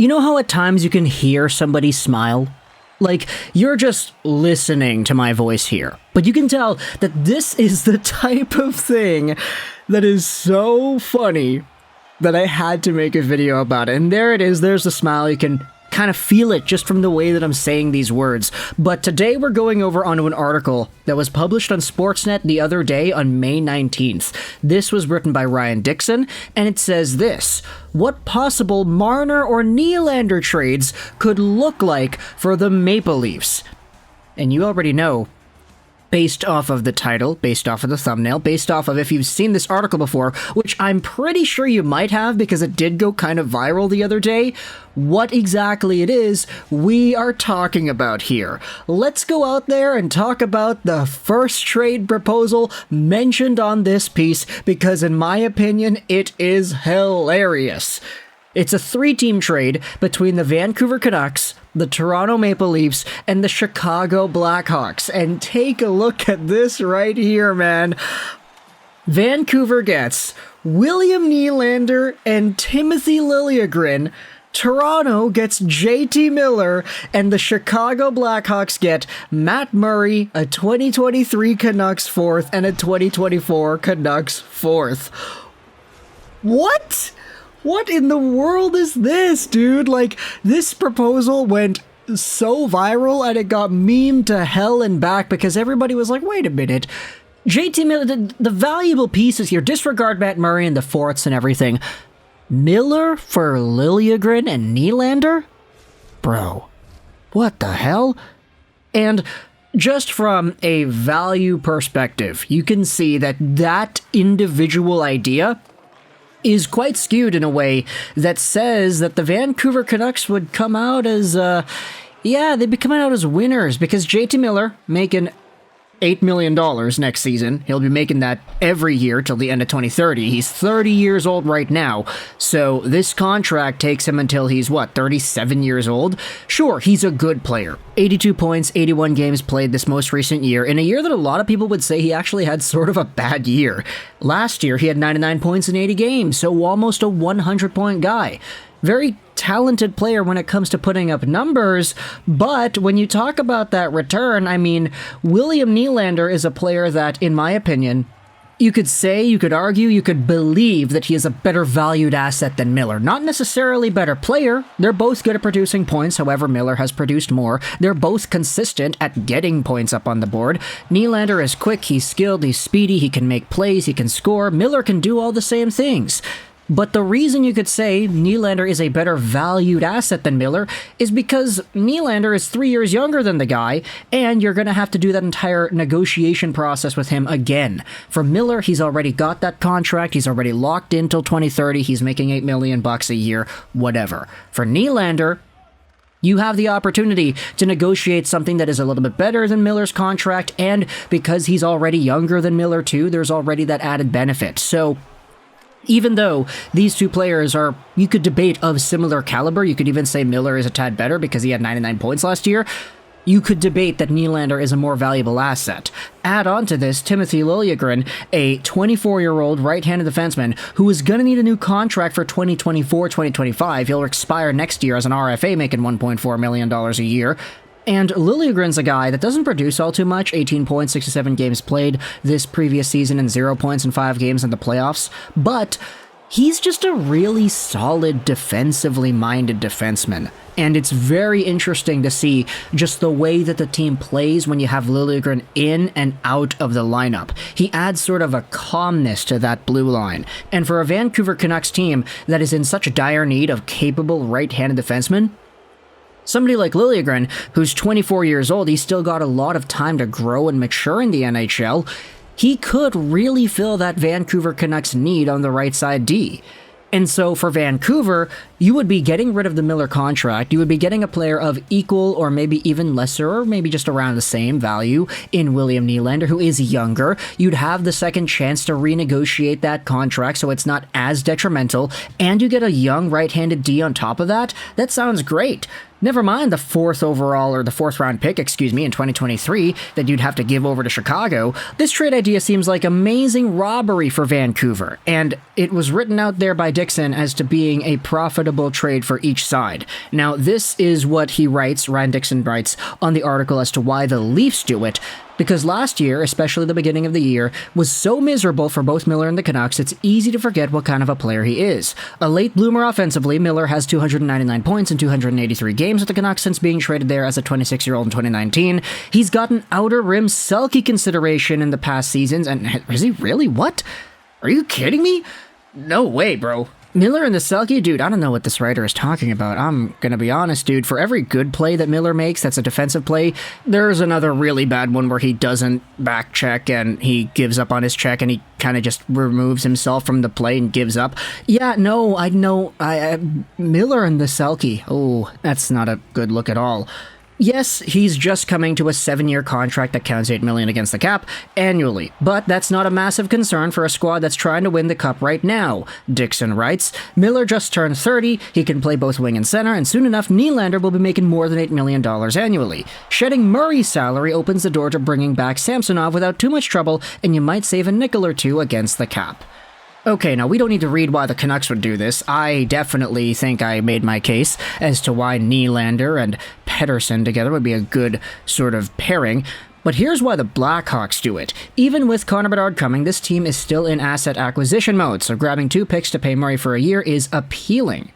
You know how at times you can hear somebody smile? Like, you're just listening to my voice here. But you can tell that this is the type of thing that is so funny that I had to make a video about it. And there it is, there's the smile. You can kind of feel it just from the way that I'm saying these words. But today we're going over onto an article that was published on Sportsnet the other day on May 19th. This was written by Ryan Dixon, and it says this: what possible Marner or Nylander trades could look like for the Maple Leafs? And you already know, based off of the title, based off of the thumbnail, based off of if you've seen this article before, which I'm pretty sure you might have because it did go kind of viral the other day, what exactly it is we are talking about here. Let's go out there and talk about the first trade proposal mentioned on this piece, because in my opinion, it is hilarious. It's a 3-team trade between the Vancouver Canucks, the Toronto Maple Leafs, and the Chicago Blackhawks. And take a look at this right here, man. Vancouver gets William Nylander and Timothy Liljegren. Toronto gets JT Miller, and the Chicago Blackhawks get Matt Murray, a 2023 Canucks 4th, and a 2024 Canucks 4th. What? What in the world is this, dude? Like, this proposal went so viral and it got memed to hell and back because everybody was like, wait a minute. JT Miller, the valuable pieces here, disregard Matt Murray and the 4ths and everything. Miller for Liljegren and Nylander? Bro, what the hell? And just from a value perspective, you can see that that individual idea is quite skewed in a way that says that the Vancouver Canucks would come out as, they'd be coming out as winners, because JT Miller making $8 million next season. He'll be making that every year till the end of 2030. He's 30 years old right now, so this contract takes him until he's, 37 years old? Sure, he's a good player. 82 points, 81 games played this most recent year, in a year that a lot of people would say he actually had sort of a bad year. Last year, he had 99 points in 80 games, so almost a 100-point guy. Very talented player when it comes to putting up numbers, but when you talk about that return, I mean, William Nylander is a player that, in my opinion, you could say, you could argue, you could believe that he is a better valued asset than Miller. Not necessarily better player. They're both good at producing points, however, Miller has produced more. They're both consistent at getting points up on the board. Nylander is quick, he's skilled, he's speedy, he can make plays, he can score. Miller can do all the same things. But the reason you could say Nylander is a better valued asset than Miller is because Nylander is 3 years younger than the guy, and you're going to have to do that entire negotiation process with him again. For Miller, he's already got that contract, he's already locked in till 2030, he's making $8 million a year, whatever. For Nylander, you have the opportunity to negotiate something that is a little bit better than Miller's contract, and because he's already younger than Miller too, there's already that added benefit. So even though these two players are, you could debate, of similar caliber, you could even say Miller is a tad better because he had 99 points last year, you could debate that Nylander is a more valuable asset. Add on to this Timothy Liljegren, a 24-year-old right-handed defenseman who is going to need a new contract for 2024-2025. He'll expire next year as an RFA, making $1.4 million a year. And Liljegren's a guy that doesn't produce all too much, 18 points, 67 games played this previous season, and 0 points in 5 games in the playoffs, but he's just a really solid defensively minded defenseman. And it's very interesting to see just the way that the team plays when you have Liljegren in and out of the lineup. He adds sort of a calmness to that blue line. And for a Vancouver Canucks team that is in such dire need of capable right-handed defensemen, somebody like Liljegren, who's 24 years old, he's still got a lot of time to grow and mature in the NHL. He could really fill that Vancouver Canucks need on the right side D. And so for Vancouver, you would be getting rid of the Miller contract. You would be getting a player of equal or maybe even lesser or maybe just around the same value in William Nylander, who is younger. You'd have the second chance to renegotiate that contract so it's not as detrimental, and you get a young right-handed D on top of that. That sounds great. Never mind the fourth round pick, in 2023 that you'd have to give over to Chicago. This trade idea seems like amazing robbery for Vancouver, and it was written out there by Dixon as to being a profitable trade for each side. Now, this is what Ryan Dixon writes on the article as to why the Leafs do it. Because last year, especially the beginning of the year, was so miserable for both Miller and the Canucks, it's easy to forget what kind of a player he is. A late bloomer offensively, Miller has 299 points in 283 games with the Canucks since being traded there as a 26-year-old in 2019. He's gotten outer rim Selke consideration in the past seasons, and is he really? What? Are you kidding me? No way, bro. Miller and the Selke, dude, I don't know what this writer is talking about. I'm gonna be honest, dude. For every good play that Miller makes that's a defensive play, there's another really bad one where he doesn't back check and he gives up on his check and he kind of just removes himself from the play and gives up. Yeah, no, I know. Miller and the Selke, oh, that's not a good look at all. Yes, he's just coming to a 7-year contract that counts $8 million against the cap annually, but that's not a massive concern for a squad that's trying to win the cup right now. Dixon writes, Miller just turned 30, he can play both wing and center, and soon enough Nylander will be making more than $8 million annually. Shedding Murray's salary opens the door to bringing back Samsonov without too much trouble, and you might save a nickel or two against the cap. Okay, now we don't need to read why the Canucks would do this. I definitely think I made my case as to why Nylander and Pettersson together would be a good sort of pairing. But here's why the Blackhawks do it. Even with Connor Bedard coming, this team is still in asset acquisition mode, so grabbing 2 picks to pay Murray for a year is appealing.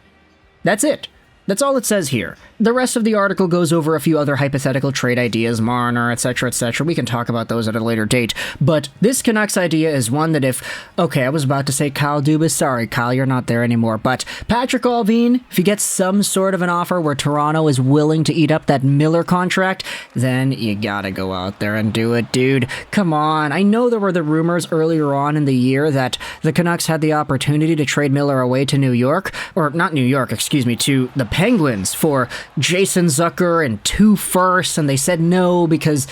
That's it. That's all it says here. The rest of the article goes over a few other hypothetical trade ideas, Marner, etc., etc. We can talk about those at a later date. But this Canucks idea is one that okay, I was about to say Kyle Dubas. Sorry, Kyle, you're not there anymore. But Patrick Allvin, if you get some sort of an offer where Toronto is willing to eat up that Miller contract, then you gotta go out there and do it, dude. Come on. I know there were the rumors earlier on in the year that the Canucks had the opportunity to trade Miller away to New York, or not New York, to the Penguins for Jason Zucker and 2 firsts, and they said no because,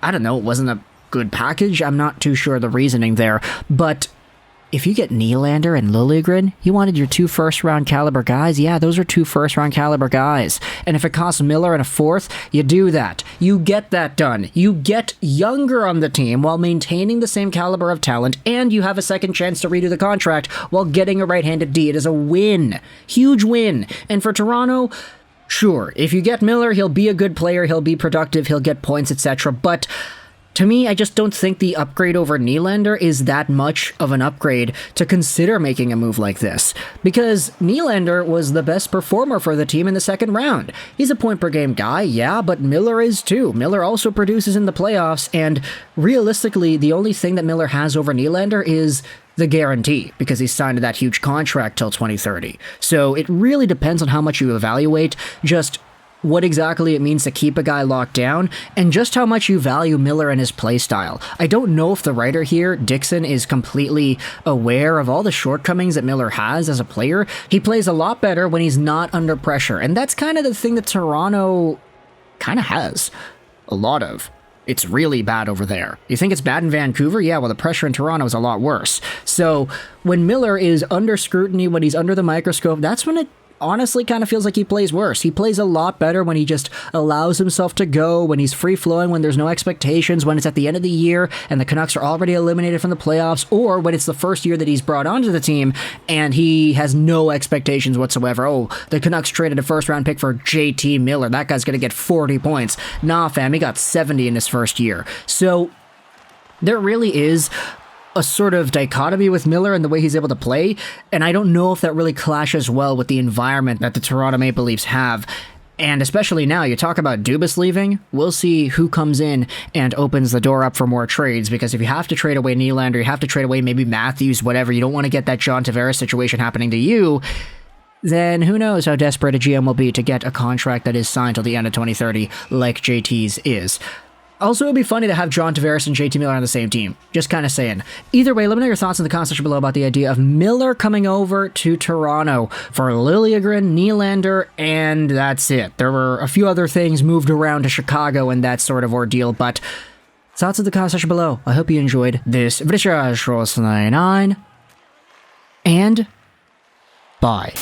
I don't know, it wasn't a good package. I'm not too sure the reasoning there, but if you get Nylander and Liljegren, you wanted your 2 first-round caliber guys? Yeah, those are 2 first-round caliber guys. And if it costs Miller and a 4th, you do that. You get that done. You get younger on the team while maintaining the same caliber of talent, and you have a second chance to redo the contract while getting a right-handed D. It is a win. Huge win. And for Toronto, sure, if you get Miller, he'll be a good player, he'll be productive, he'll get points, etc., but to me, I just don't think the upgrade over Nylander is that much of an upgrade to consider making a move like this. Because Nylander was the best performer for the team in the second round. He's a point-per-game guy, yeah, but Miller is too. Miller also produces in the playoffs, and realistically, the only thing that Miller has over Nylander is the guarantee, because he's signed to that huge contract till 2030. So it really depends on how much you evaluate just what exactly it means to keep a guy locked down, and just how much you value Miller and his play style. I don't know if the writer here, Dixon, is completely aware of all the shortcomings that Miller has as a player. He plays a lot better when he's not under pressure, and that's kind of the thing that Toronto kind of has a lot of. It's really bad over there. You think it's bad in Vancouver? Yeah, well, the pressure in Toronto is a lot worse. So when Miller is under scrutiny, when he's under the microscope, that's when it honestly kind of feels like he plays worse. He plays a lot better when he just allows himself to go, when he's free-flowing, when there's no expectations, when it's at the end of the year and the Canucks are already eliminated from the playoffs, or when it's the first year that he's brought onto the team and he has no expectations whatsoever. Oh, the Canucks traded a first-round pick for JT Miller. That guy's going to get 40 points. Nah, fam, he got 70 in his first year. So there really is a sort of dichotomy with Miller and the way he's able to play, and I don't know if that really clashes well with the environment that the Toronto Maple Leafs have. And especially now, you talk about Dubas leaving, we'll see who comes in and opens the door up for more trades, because if you have to trade away Nylander, you have to trade away maybe Matthews, whatever, you don't want to get that John Tavares situation happening to you, then who knows how desperate a GM will be to get a contract that is signed till the end of 2030 like JT's is. Also, it would be funny to have John Tavares and JT Miller on the same team. Just kind of saying. Either way, let me know your thoughts in the comment section below about the idea of Miller coming over to Toronto for Liljegren, Nylander, and that's it. There were a few other things moved around to Chicago and that sort of ordeal, but thoughts in the comment section below. I hope you enjoyed this video. And bye.